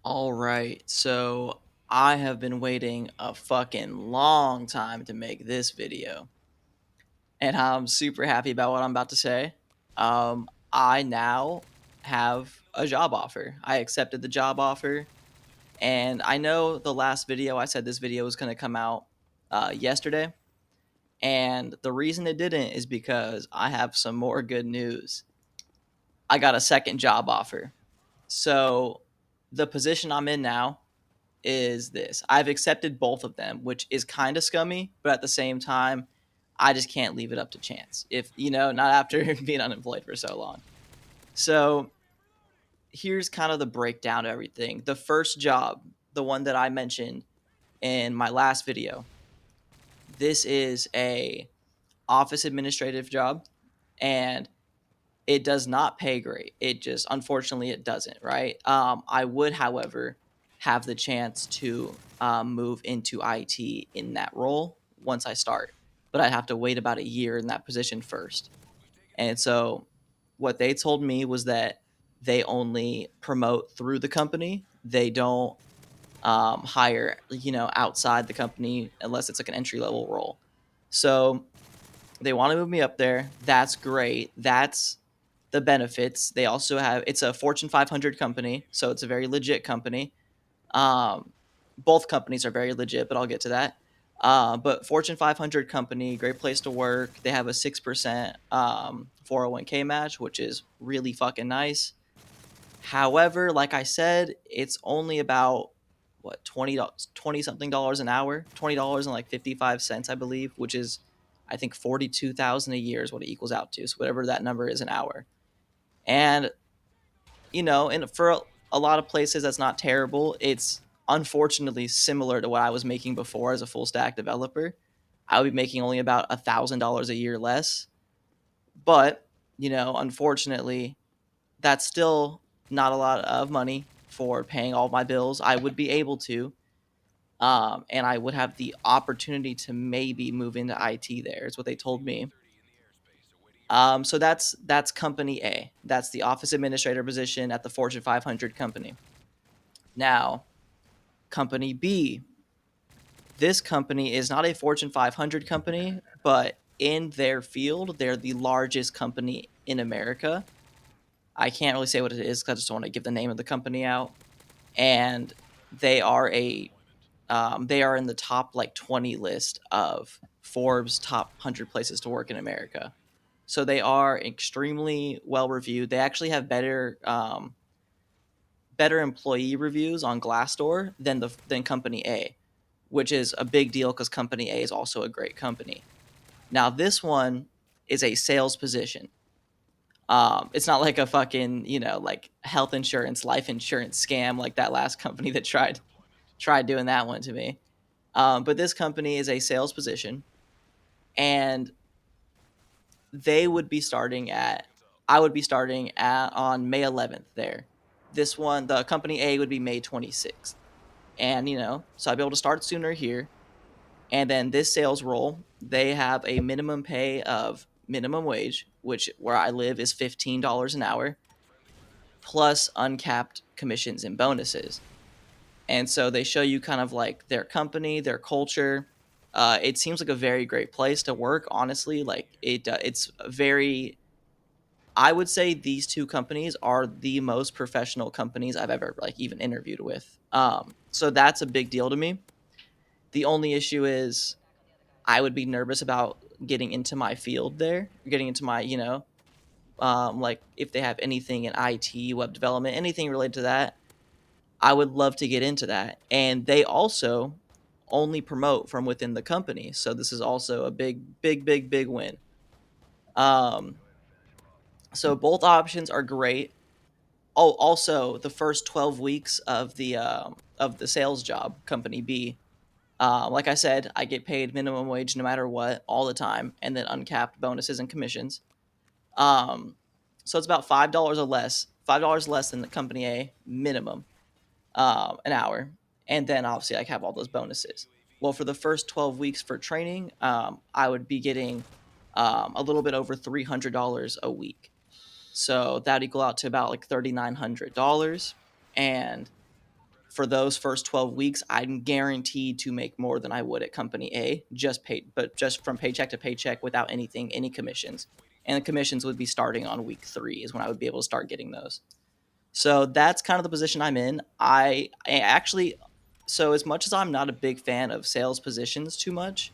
All right, so I have been waiting a fucking long time to make this video, and I'm super happy about what I'm about to say. I now have a job offer. I accepted the job offer, and I know the last video I said this video was going to come out yesterday, and the reason it didn't is because I have some more good news. I got a second job offer. So the position I'm in now is this. I've accepted both of them, which is kind of scummy, but at the same time, I just can't leave it up to chance. If, not after being unemployed for so long. So here's kind of the breakdown of everything. The first job, the one that I mentioned in my last video, this is a office administrative job, and it does not pay great. It just, unfortunately, it doesn't, right? I would, however, have the chance to move into IT in that role once I start, but I'd have to wait about a year in that position first. And so, what they told me was that they only promote through the company. They don't hire, outside the company unless it's like an entry level role. So they want to move me up there. That's great. That's the benefits. They also have, it's a Fortune 500 company, so it's a very legit company. Um, both companies are very legit, but I'll get to that. But Fortune 500 company, great place to work. They have a 6% 401k match, which is really fucking nice. However, like I said, it's only about what, 20 something dollars an hour, $20 and like 55 cents, I believe, which is, I think, 42,000 a year is what it equals out to. So whatever that number is an hour. And and for a lot of places that's not terrible. It's unfortunately similar to what I was making before as a full stack developer. I would be making only about $1,000 a year less. But, unfortunately, that's still not a lot of money for paying all my bills. I would be able to, and I would have the opportunity to maybe move into IT there, is what they told me. So that's company A. That's the office administrator position at the Fortune 500 company. Now, company B. This company is not a Fortune 500 company, but in their field, they're the largest company in America. I can't really say what it is because I just don't want to give the name of the company out. And they are they are in the top like 20 list of Forbes top 100 places to work in America. So they are extremely well reviewed. They actually have better employee reviews on Glassdoor than Company A, which is a big deal because Company A is also a great company. Now this one is a sales position. It's not like a fucking like health insurance, life insurance scam like that last company that tried doing that one to me. But this company is a sales position, and they would be starting at I would be starting at on May 11th there. This one, the company A, would be May 26th. And so I'd be able to start sooner here. And then this sales role, they have a minimum pay of minimum wage, which where I live is $15 an hour, plus uncapped commissions and bonuses. And so they show you kind of like their company, their culture. It seems like a very great place to work. Honestly, like it's very. I would say these two companies are the most professional companies I've ever like even interviewed with. So that's a big deal to me. The only issue is I would be nervous about getting into my field there, getting into my, like if they have anything in IT, web development, anything related to that. I would love to get into that. And they also only promote from within the company. So this is also a big, big, big, big win. Um, so both options are great. Oh, also the first 12 weeks of the sales job, company B. Like I said, I get paid minimum wage no matter what, all the time, and then uncapped bonuses and commissions. Um, so it's about $5 less than the company A minimum, an hour, and then obviously I have all those bonuses. Well, for the first 12 weeks for training, I would be getting a little bit over $300 a week. So that equal out to about like $3,900, and for those first 12 weeks, I'm guaranteed to make more than I would at company A, but just from paycheck to paycheck without any commissions. And the commissions would be starting on week 3 is when I would be able to start getting those. So that's kind of the position I'm in. I actually, so as much as I'm not a big fan of sales positions too much,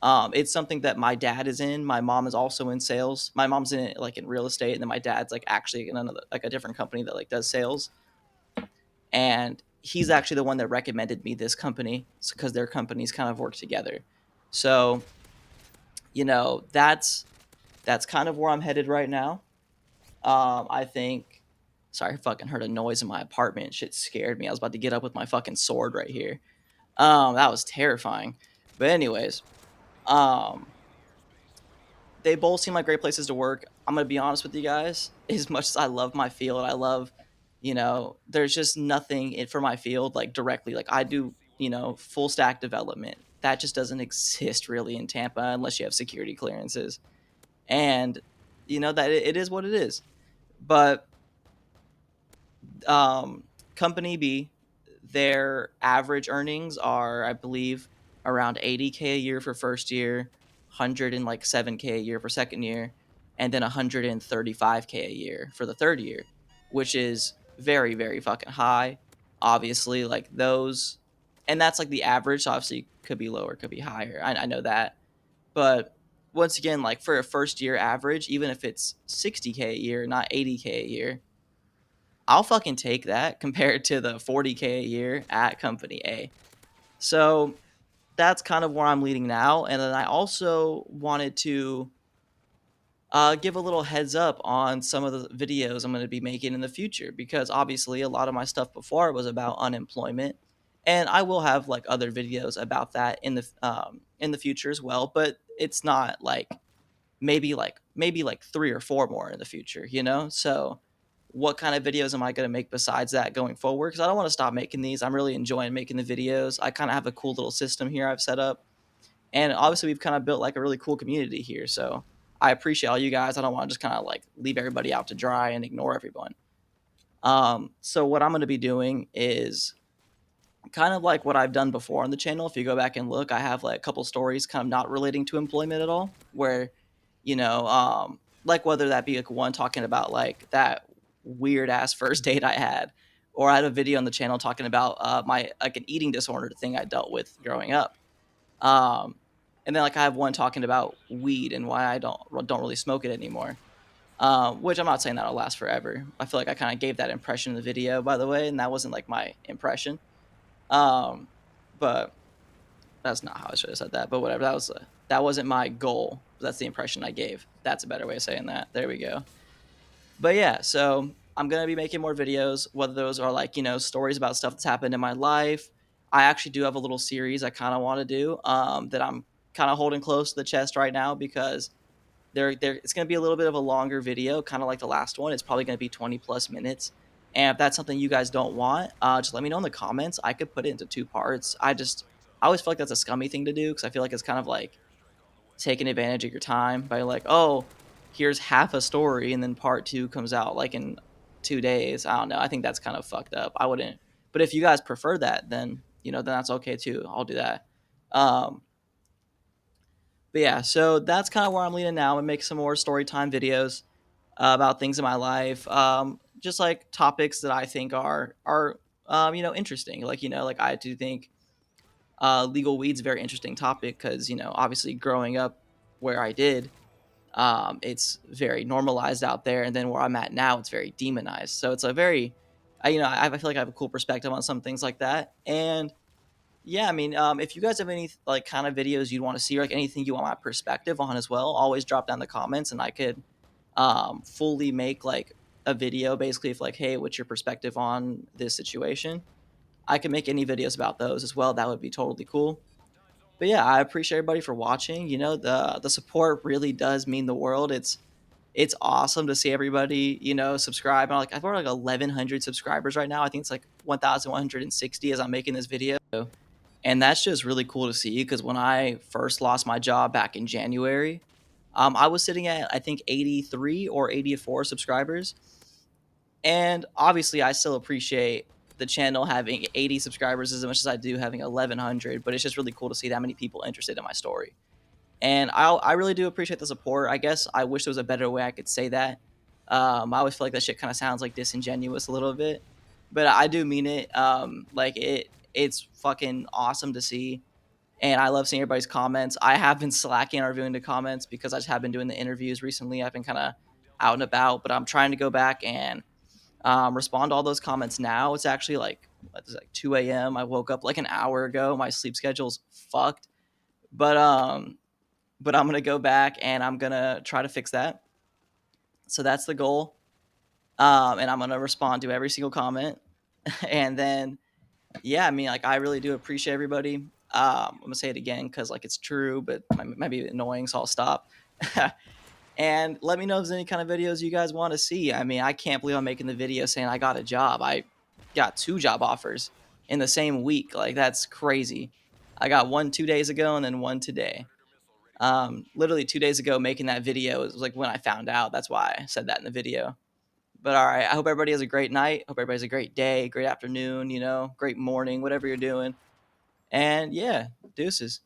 it's something that my dad is in. My mom is also in sales. My mom's in like in real estate, and then my dad's like actually in another like a different company that like does sales. And he's actually the one that recommended me this company because their companies kind of work together. So that's kind of where I'm headed right now. I think. Sorry, I fucking heard a noise in my apartment. Shit scared me. I was about to get up with my fucking sword right here. That was terrifying. But anyways, um, they both seem like great places to work. I'm gonna be honest with you guys. As much as I love my field, I love, there's just nothing for my field like directly. Like I do, full stack development. That just doesn't exist really in Tampa unless you have security clearances. And that it is what it is. But um, Company B, their average earnings are, I believe, around 80K a year for first year, 107K a year for second year, and then 135K a year for the third year, which is very, very fucking high. Obviously, like those, and that's like the average. So obviously, could be lower, could be higher. I know that, but once again, like for a first year average, even if it's 60K a year, not 80K a year, I'll fucking take that compared to the 40K a year at company A. So that's kind of where I'm leading now. And then I also wanted to give a little heads up on some of the videos I'm going to be making in the future because obviously a lot of my stuff before was about unemployment, and I will have like other videos about that in the future as well. But it's not like maybe like 3 or 4 more in the future, So what kind of videos am I going to make besides that going forward? Because I don't want to stop making these. I'm really enjoying making the videos. I kind of have a cool little system here I've set up, and obviously we've kind of built like a really cool community here. So I appreciate all you guys. I don't want to just kind of like leave everybody out to dry and ignore everyone. So what I'm going to be doing is kind of like what I've done before on the channel. If you go back and look, I have like a couple stories kind of not relating to employment at all, where, like whether that be like one talking about like that weird ass first date I had, or I had a video on the channel talking about my like an eating disorder thing I dealt with growing up. Um, and then like I have one talking about weed and why I don't really smoke it anymore. Which I'm not saying that'll last forever. I feel like I kind of gave that impression in the video, by the way, and that wasn't like my impression. Um, but that's not how I should have said that. But whatever. That wasn't my goal. That's the impression I gave. That's a better way of saying that. There we go. But yeah, so I'm gonna be making more videos. Whether those are like stories about stuff that's happened in my life. I actually do have a little series I kind of want to do that I'm kind of holding close to the chest right now because there it's going to be a little bit of a longer video, kind of like the last one. It's probably going to be 20 plus minutes. And if that's something you guys don't want, just let me know in the comments. I could put it into 2 parts. I always feel like that's a scummy thing to do because I feel like it's kind of like taking advantage of your time by like, oh, here's half a story and then part 2 comes out like in 2 days. I don't know. I think that's kind of fucked up. I wouldn't. But if you guys prefer that, then then that's okay too. I'll do that. Um, but yeah, so that's kind of where I'm leaning now. I'm gonna make some more story time videos about things in my life, just like topics that I think are interesting. Like like I do think legal weed's a very interesting topic because obviously growing up where I did, it's very normalized out there, and then where I'm at now, it's very demonized. So it's a very, I feel like I have a cool perspective on some things like that, and yeah, I mean, if you guys have any like kind of videos you'd want to see, or like anything you want my perspective on as well, always drop down the comments, and I could fully make like a video basically of like, hey, what's your perspective on this situation? I can make any videos about those as well. That would be totally cool. But yeah, I appreciate everybody for watching. The support really does mean the world. It's awesome to see everybody subscribe. I've got like 1,100 subscribers right now. I think it's like 1,160 as I'm making this video. And that's just really cool to see because when I first lost my job back in January, I was sitting at I think 83 or 84 subscribers. And obviously, I still appreciate the channel having 80 subscribers as much as I do having 1100, but it's just really cool to see that many people interested in my story. And I really do appreciate the support. I guess I wish there was a better way I could say that. I always feel like that shit kind of sounds like disingenuous a little bit, but I do mean it. Like it's fucking awesome to see, and I love seeing everybody's comments. I have been slacking on reviewing the comments because I just have been doing the interviews recently. I've been kind of out and about, but I'm trying to go back and respond to all those comments now. It's actually like it's like 2 a.m. I woke up like an hour ago. My sleep schedule's fucked, but I'm gonna go back and I'm gonna try to fix that. So that's the goal. And I'm gonna respond to every single comment, and then yeah, I mean, like I really do appreciate everybody. I'm gonna say it again because like it's true, but it might be annoying, so I'll stop. And let me know if there's any kind of videos you guys want to see. I mean, I can't believe I'm making the video saying I got a job. I got 2 job offers in the same week. Like that's crazy. I got one 2 days ago and then one today. Literally 2 days ago, making that video was like when I found out. That's why I said that in the video. But all right, I hope everybody has a great night. Hope everybody has a great day, great afternoon, great morning, whatever you're doing. And yeah, deuces.